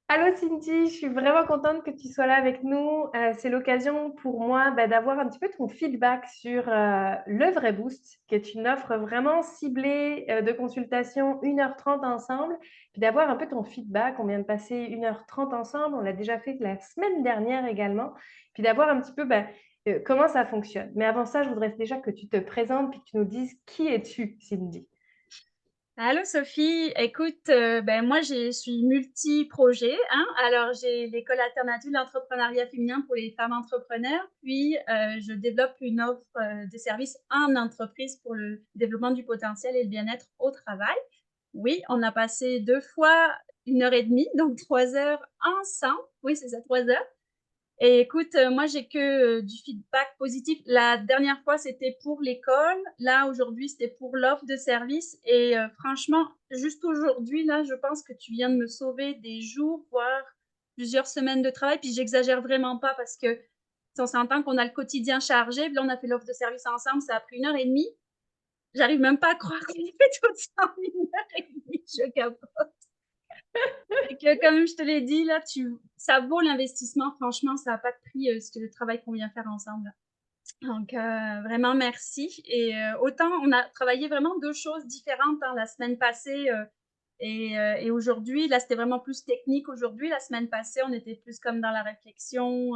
Allô Cindy, je suis vraiment contente que tu sois là avec nous. C'est l'occasion pour moi d'avoir un petit peu ton feedback sur le Vrai Boost, qui est une offre vraiment ciblée de consultation 1h30 ensemble, puis d'avoir un peu ton feedback. On vient de passer 1h30 ensemble, on l'a déjà fait la semaine dernière également, puis d'avoir un petit peu comment ça fonctionne. Mais avant ça, je voudrais déjà que tu te présentes puis que tu nous dises qui es-tu, Cindy. Allô Sophie, écoute, moi je suis multi-projet, hein. Alors j'ai l'école alternative d'entrepreneuriat féminin pour les femmes entrepreneurs, puis je développe une offre de services en entreprise pour le développement du potentiel et le bien-être au travail. Oui, on a passé 2 fois 1 heure et demie, donc 3 heures ensemble. Oui, c'est ça, 3 heures. Et écoute, moi, j'ai que du feedback positif. La dernière fois, c'était pour l'école. Là, aujourd'hui, c'était pour l'offre de service. Et franchement, juste aujourd'hui, là, je pense que tu viens de me sauver des jours, voire plusieurs semaines de travail. Puis j'exagère vraiment pas parce que si on s'entend qu'on a le quotidien chargé. Puis là, on a fait l'offre de service ensemble. Ça a pris 1 heure et demie. J'arrive même pas à croire qu'on ait fait tout ça en 1 heure et demie. Je capote. Et que, comme je te l'ai dit, là, ça vaut l'investissement. Franchement, ça n'a pas de prix ce que le travail qu'on vient faire ensemble. Donc, vraiment, merci. Et autant, on a travaillé vraiment deux choses différentes hein, la semaine passée et aujourd'hui. Là, c'était vraiment plus technique aujourd'hui. La semaine passée, on était plus comme dans la réflexion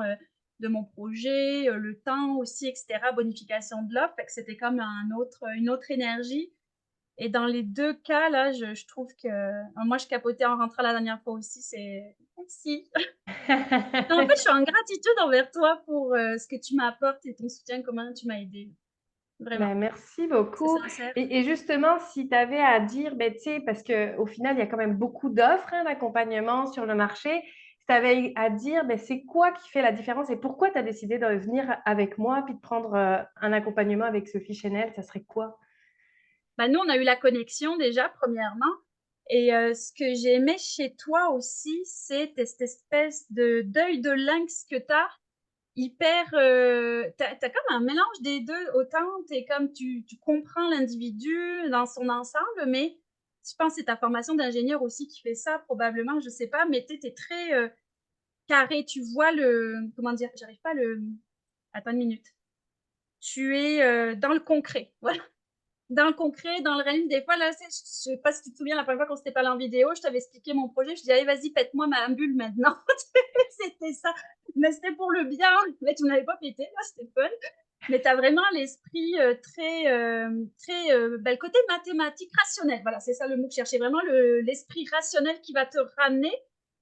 de mon projet, le temps aussi, etc., bonification de l'offre. Fait que c'était comme une autre énergie. Et dans les 2 cas, là, je trouve que moi, je capotais en rentrant la dernière fois aussi, c'est merci. En fait, je suis en gratitude envers toi pour, ce que tu m'apportes et ton soutien, comment tu m'as aidée. Vraiment, Merci c'est beaucoup. sincère. Et justement, si tu avais à dire, tu sais, parce qu'au final, il y a quand même beaucoup d'offres hein, d'accompagnement sur le marché. Si tu avais à dire, c'est quoi qui fait la différence et pourquoi tu as décidé de venir avec moi puis de prendre un accompagnement avec Sophie Chanel, ça serait quoi? Bah, nous, on a eu la connexion déjà, premièrement. Et ce que j'ai aimé chez toi aussi, c'est cette espèce de d'œil de lynx que tu as, hyper, tu as comme un mélange des 2. Autant tu comme tu comprends l'individu dans son ensemble, mais je pense que c'est ta formation d'ingénieur aussi qui fait ça probablement, je sais pas, mais tu es très, carré. Tu vois comment dire? J'arrive pas à le attends une minute. Tu es, dans le concret, voilà. Dans le concret, dans le réalisme, des fois, là, je sais pas si tu te souviens, la première fois qu'on s'était parlé en vidéo, je t'avais expliqué mon projet. Je dis, allez, vas-y, pète-moi ma bulle maintenant. C'était ça. Mais c'était pour le bien. Mais tu n'avais pas pété, là, c'était fun. Mais tu as vraiment l'esprit très, le côté mathématique, rationnel. Voilà, c'est ça le mot que je cherchais. Vraiment l'esprit rationnel qui va te ramener.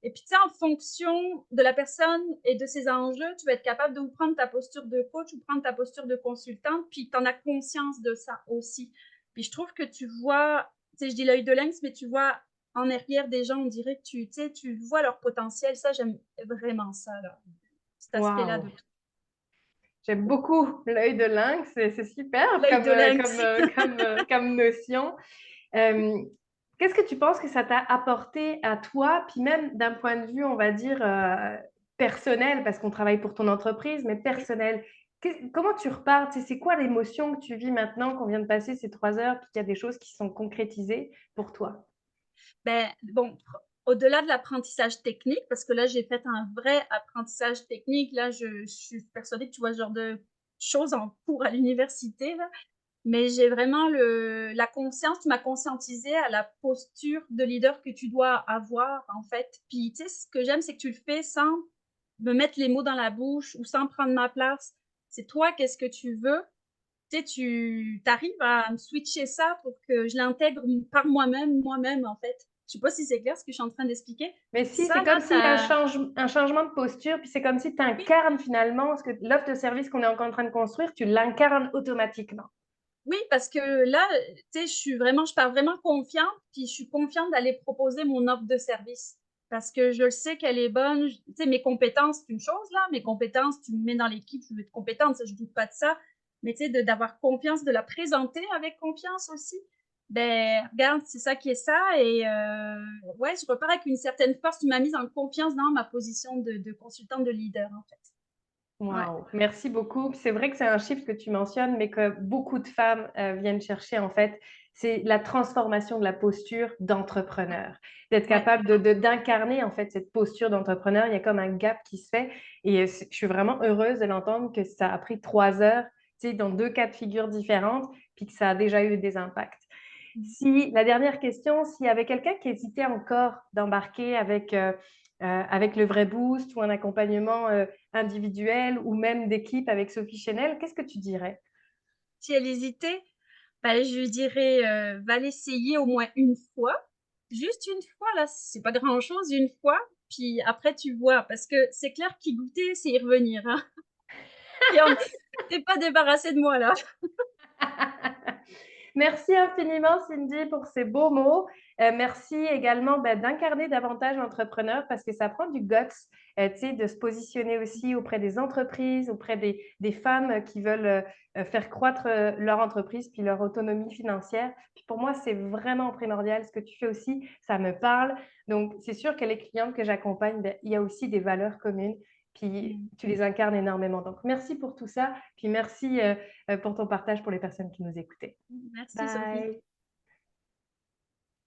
Et puis, tu sais, en fonction de la personne et de ses enjeux, tu vas être capable de prendre ta posture de coach ou prendre ta posture de consultante. Puis, tu en as conscience de ça aussi. Puis je trouve que tu vois, tu sais, je dis l'œil de lynx, mais tu vois en arrière des gens, on dirait que tu sais, tu vois leur potentiel. Ça, j'aime vraiment ça, là, cet aspect-là de Waouh! tout. J'aime beaucoup l'œil de lynx, c'est super L'œil de lynx. comme notion. Euh, Qu'est-ce que tu penses que ça t'a apporté à toi, puis même d'un point de vue, on va dire, personnel, parce qu'on travaille pour ton entreprise, mais Oui. personnel. Comment tu repars? Tu sais, c'est quoi l'émotion que tu vis maintenant qu'on vient de passer ces 3 heures, puis qu'il y a des choses qui sont concrétisées pour toi? Ben, bon, au-delà de l'apprentissage technique, parce que là, j'ai fait un vrai apprentissage technique, là, je suis persuadée que tu vois ce genre de choses en cours à l'université, là. Mais j'ai vraiment la conscience, tu m'as conscientisée à la posture de leader que tu dois avoir, en fait. Puis, tu sais, ce que j'aime, c'est que tu le fais sans me mettre les mots dans la bouche ou sans prendre ma place. C'est toi, qu'est-ce que tu veux? Tu sais, tu arrives à me switcher ça pour que je l'intègre par moi-même, en fait. Je sais pas si c'est clair ce que je suis en train d'expliquer. Mais si, Ça, c'est là, comme s'il y a ça, un changement de posture, puis c'est comme si tu oui, incarnes finalement ce que l'offre de service qu'on est encore en train de construire, tu l'incarnes automatiquement. oui, parce que là, tu sais, je pars vraiment confiante, puis je suis confiante d'aller proposer mon offre de service. Parce que je sais qu'elle est bonne. Tu sais, mes compétences, c'est une chose, là. Mes compétences, tu me mets dans l'équipe, je veux être compétente, ça, je doute pas de ça. Mais tu sais, d'avoir confiance, de la présenter avec confiance aussi. Ben, regarde, c'est ça qui est ça. Et ouais, je repars avec une certaine force. Tu m'as mise en confiance dans ma position de consultante de leader, en fait. Ouais. Waouh, merci beaucoup. C'est vrai que c'est un chiffre que tu mentionnes, mais que beaucoup de femmes viennent chercher en fait. c'est la transformation de la posture d'entrepreneur. D'être Ouais. capable d'incarner en fait cette posture d'entrepreneur. Il y a comme un gap qui se fait et je suis vraiment heureuse de l'entendre que ça a pris 3 heures, tu sais, dans 2 cas de figure différentes, puis que ça a déjà eu des impacts. Mmh. Si la dernière question, s'il y avait quelqu'un qui hésitait encore d'embarquer avec le vrai boost ou un accompagnement individuel ou même d'équipe avec Sophie Chenel, qu'est-ce que tu dirais? Si elle hésitait, bah, je lui dirais, va l'essayer au moins une fois. Juste une fois là, c'est pas grand-chose, une fois, puis après tu vois. Parce que c'est clair qu'y goûter, c'est y revenir, hein. Et on tu pas débarrassé de moi là. Merci infiniment, Cindy, pour ces beaux mots. Merci également d'incarner davantage l'entrepreneur parce que ça prend du guts, tu sais, de se positionner aussi auprès des entreprises, auprès des femmes qui veulent faire croître leur entreprise puis leur autonomie financière. Puis pour moi, c'est vraiment primordial ce que tu fais aussi. Ça me parle. Donc, c'est sûr que les clientes que j'accompagne, il y a aussi des valeurs communes. Puis Mmh. tu les incarnes énormément. Donc, merci pour tout ça. Puis merci pour ton partage pour les personnes qui nous écoutaient. Merci Sophie. Bye.